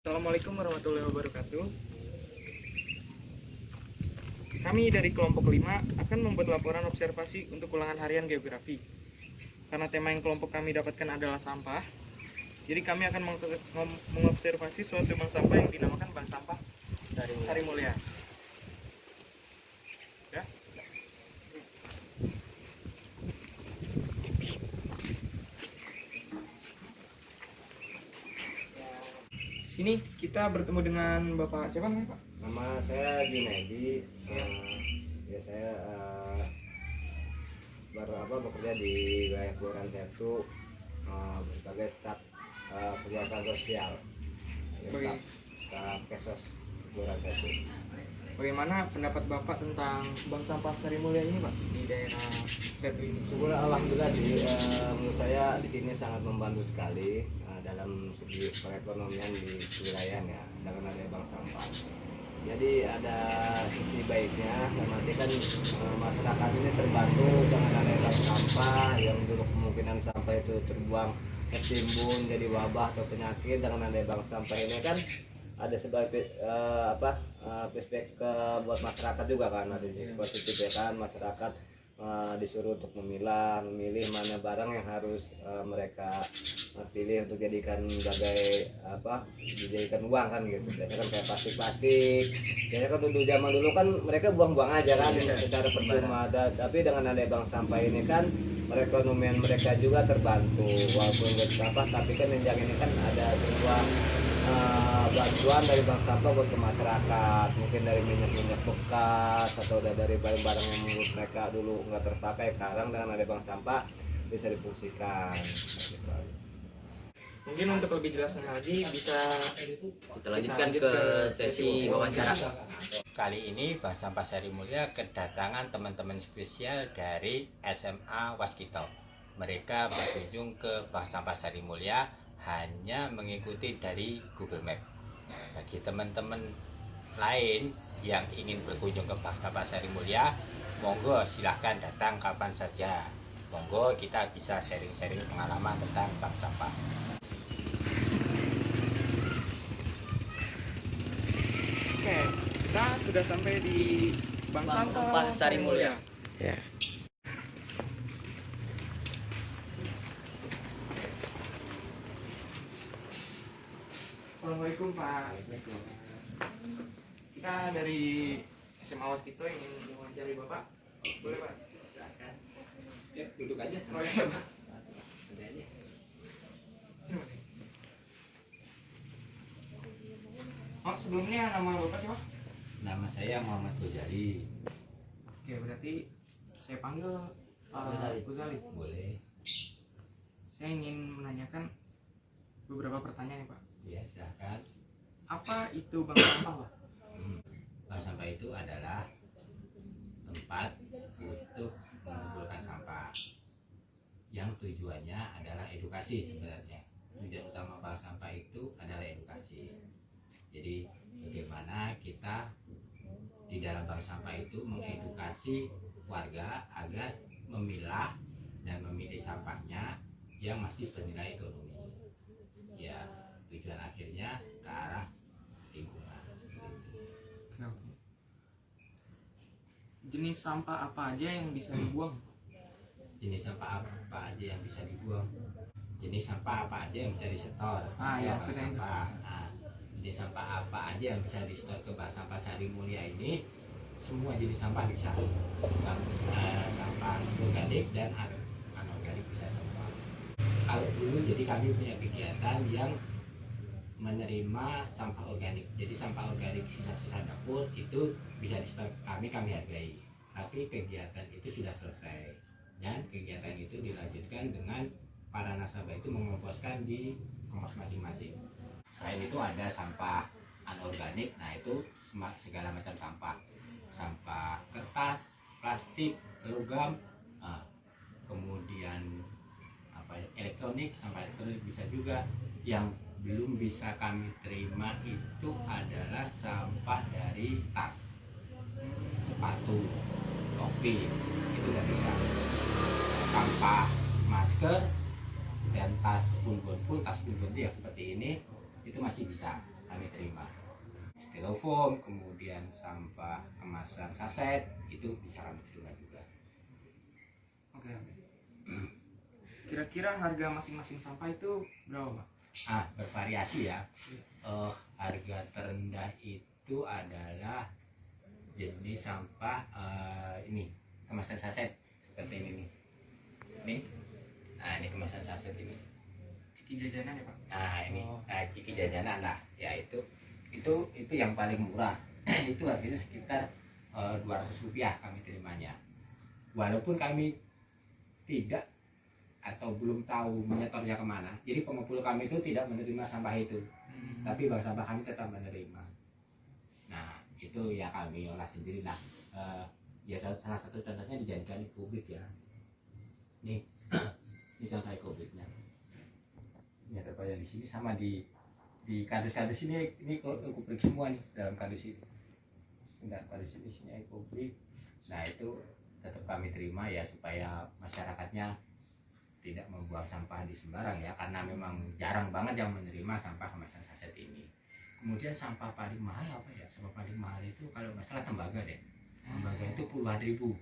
Assalamualaikum warahmatullahi wabarakatuh. Kami dari kelompok 5 akan membuat laporan observasi untuk ulangan harian geografi. Karena tema yang kelompok kami dapatkan adalah sampah, jadi kami akan mengobservasi suatu bank sampah yang dinamakan Bank Sampah Sari Mulia. Ya. Sini kita bertemu dengan Bapak siapa namanya, Pak? Nama saya Junaidi. Saya bekerja di wilayah Kelurahan Setu sebagai staf kegiatan sosial, staf Kesos Kelurahan Setu. Bagaimana pendapat Bapak tentang Bank Sampah Sari Mulia ini, Pak, di daerah Setu ini? Syukur alhamdulillah sih, menurut saya di sini sangat membantu sekali dalam segi perekonomian di wilayahnya dengan adanya bank sampah. Jadi ada sisi baiknya, nanti kan masyarakat ini terbantu dengan adanya bank sampah yang dulu kemungkinan sampah itu terbuang tertimbun jadi wabah atau penyakit. Dengan adanya bank sampah ini kan ada sebagai perspektif buat masyarakat juga kan, ada sisi positif ya kan, masyarakat disuruh untuk memilih mana barang yang harus mereka pilih untuk jadikan dijadikan uang kan gitu. Biasanya kan kayak plastik, biasanya kan dulu zaman dulu kan mereka buang-buang aja kan secara percuma. Tapi dengan ada bank sampah ini kan perekonomian mereka juga terbantu walaupun nggak sampah, tapi kan yang ini kan ada sebuah bantuan dari bank sampah buat ke masyarakat, mungkin dari minyak bekas atau dari barang-barang yang menurut mereka dulu nggak terpakai, sekarang dengan ada bank sampah bisa difungsikan. Mungkin untuk lebih jelasnya lagi bisa Kita lanjutkan ke sesi wawancara. Kali ini Bank Sampah Sari Mulia kedatangan teman-teman spesial dari SMA Waskito. Mereka berkunjung ke Bank Sampah Sari Mulia hanya mengikuti dari Google Map. Bagi teman-teman lain yang ingin berkunjung ke Bank Sampah Sari Mulia, monggo silahkan datang kapan saja. Monggo kita bisa sharing-sharing pengalaman tentang bank sampah. Oke, kita sudah sampai di Bank Sampah Sari Mulia. Ya. Assalamualaikum, Pak. Kita dari SMA Waskito ingin mewawancari Bapak. Boleh, Pak? Silakan. Ya, duduk aja. Oh iya, Pak. Oh, sebelumnya nama Bapak siapa? Nama saya Muhammad Ghazali. Oke, berarti saya panggil Ghazali. Boleh? Saya ingin menanyakan beberapa pertanyaan, Pak. Ya, silahkan. Apa itu bank sampah, Pak? Bank sampah itu adalah tempat untuk mengumpulkan sampah yang tujuannya adalah edukasi. Sebenarnya tujuan utama bank sampah itu adalah edukasi. Jadi bagaimana kita di dalam bank sampah itu mengedukasi warga agar memilah dan memilih sampahnya yang masih bernilai ekonomi. Ya, tujuan akhirnya ke arah lingkungan. Oke. Jenis sampah apa aja yang bisa dibuang? Jenis sampah apa aja yang bisa dibuang? Jenis sampah apa aja yang bisa disetor? Ya, Bank sudah itu. sampah. Nah, jenis sampah apa aja yang bisa disetor ke Bank Sampah Sari Mulia ini? Semua jenis sampah bisa. Sampah organik dan anorganik bisa semua. Kalau dulu jadi kami punya kegiatan yang menerima sampah organik. Jadi sampah organik sisa-sisa dapur itu bisa disetor ke kami hargai. Tapi kegiatan itu sudah selesai dan kegiatan itu dilanjutkan dengan para nasabah itu mengomposkan di kompos masing-masing. Selain itu ada sampah anorganik, nah itu segala macam sampah kertas, plastik, logam, kemudian elektronik, sampah elektronik bisa juga. Yang belum bisa kami terima itu adalah sampah dari tas, sepatu, topi, itu nggak bisa. Sampah masker dan tas punbun yang seperti ini itu masih bisa. kami terima. Styrofoam, kemudian sampah kemasan saset itu bisa kami terima juga. Oke. Kira-kira harga masing-masing sampah itu berapa, Pak? Bervariasi ya. Harga terendah itu adalah jenis sampah ini kemasan saset seperti ini nih. Ini kemasan saset ini. Ciki jajanan ya, Pak? Ini ciki jajanan lah. Ya itu yang paling murah. Itu harganya sekitar Rp200 kami terimanya. Walaupun kami tidak atau belum tahu menyetornya kemana, jadi pengepul kami itu tidak menerima sampah itu, tapi bank sampah kami tetap menerima. Nah itu ya kami olah sendiri lah. Ya salah satu contohnya dijadikan e-kubrik ya. Nih ini contoh e-kubriknya. Ini ada yang di sini sama di kardus-kardus ini e-kubrik semua nih dalam kardus ini. Enggak, kardus ini isinya e-kubrik. Nah itu tetap kami terima ya supaya masyarakatnya tidak membuang sampah di sembarang ya, karena memang jarang banget yang menerima sampah kemasan saset ini. Kemudian sampah paling mahal apa ya? Sampah paling mahal itu kalau nggak salah tembaga deh. Tembaga itu puluhan ribu,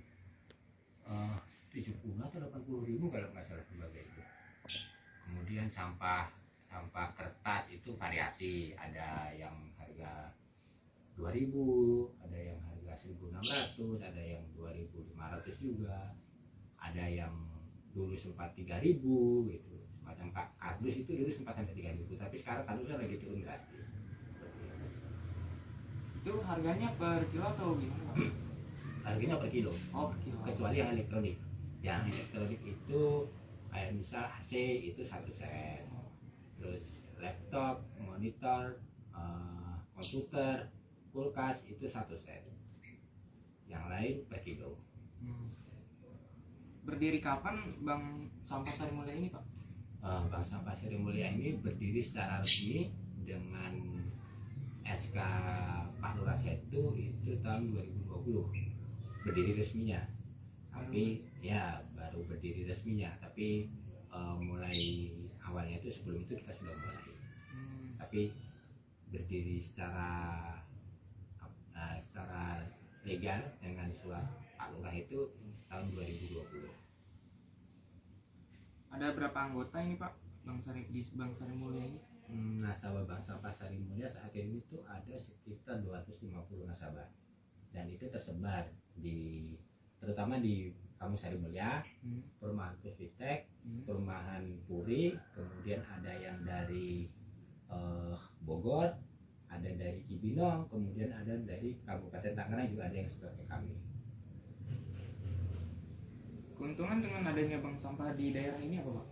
70 atau 80 ribu kalau nggak salah tembaga itu. Kemudian sampah kertas itu variasi, ada yang harga 2.000, ada yang harga 1.600, ada yang 2.500 juga, ada yang dulu sempat 3.000 gitu. Semacam kardus itu dulu sempat sampai 3.000, tapi sekarang kardusnya lagi turun drastis. Itu harganya per kilo atau gimana, Pak? Harganya per kilo. Oh, per kilo. Kecuali yang elektronik. Yang elektronik itu kayak misal AC itu 1 sen. Terus laptop, monitor, komputer, kulkas itu 1 sen. Yang lain per kilo. Berdiri kapan Bank Sampah Sari Mulia ini, Pak? Bank Sampah Sari Mulia ini berdiri secara resmi dengan SK Pak Lurah Setu itu tahun 2020 berdiri resminya. Tapi ya baru berdiri resminya, tapi mulai awalnya itu sebelum itu kita sudah mulai. Tapi berdiri secara legal dengan surat Pak Lurah itu tahun 2020. Ada berapa anggota ini, Pak? Di Bank Sari Mulia ini? Nasabah Bank Sampah Sari Mulia saat ini itu ada sekitar 250 nasabah, dan itu tersebar terutama di Kampus Sari Mulia, Perumahan Puspitek, Perumahan Puri, kemudian ada yang dari Bogor, ada dari Cibinong, kemudian ada dari Kabupaten Tangerang juga ada yang setor ke kami. Keuntungan dengan adanya bank sampah di daerah ini apa, Pak?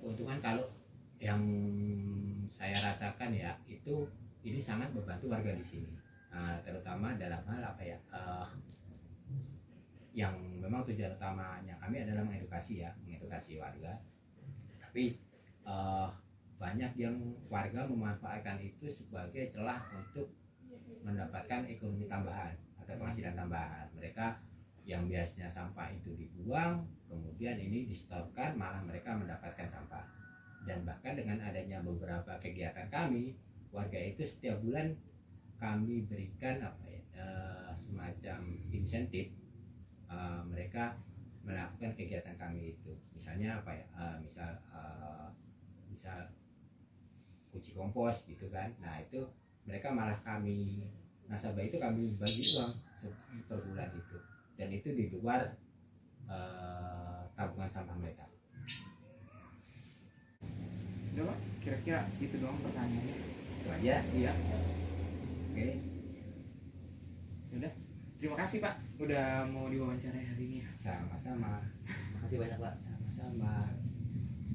Keuntungan kalau yang saya rasakan ya itu ini sangat membantu warga di sini, terutama dalam hal apa ya, yang memang tujuan utamanya kami adalah mengedukasi warga, tapi banyak yang warga memanfaatkan itu sebagai celah untuk mendapatkan ekonomi tambahan atau penghasilan tambahan. Mereka yang biasanya sampah itu dibuang, kemudian ini disetorkan, malah mereka mendapatkan sampah. Dan bahkan dengan adanya beberapa kegiatan kami, warga itu setiap bulan kami berikan semacam insentif, mereka melakukan kegiatan kami itu. Misalnya misal uji kompos gitu kan. Nah itu mereka malah nasabah itu kami bagi uang per bulan itu, dan itu di luar tabungan sampah mereka. Udah, Pak, kira-kira segitu doang pertanyaannya. Itu aja. Iya. Oke. Udah. Terima kasih, Pak, udah mau diwawancara hari ini ya. Sama-sama. Makasih banyak, Pak. Sama-sama.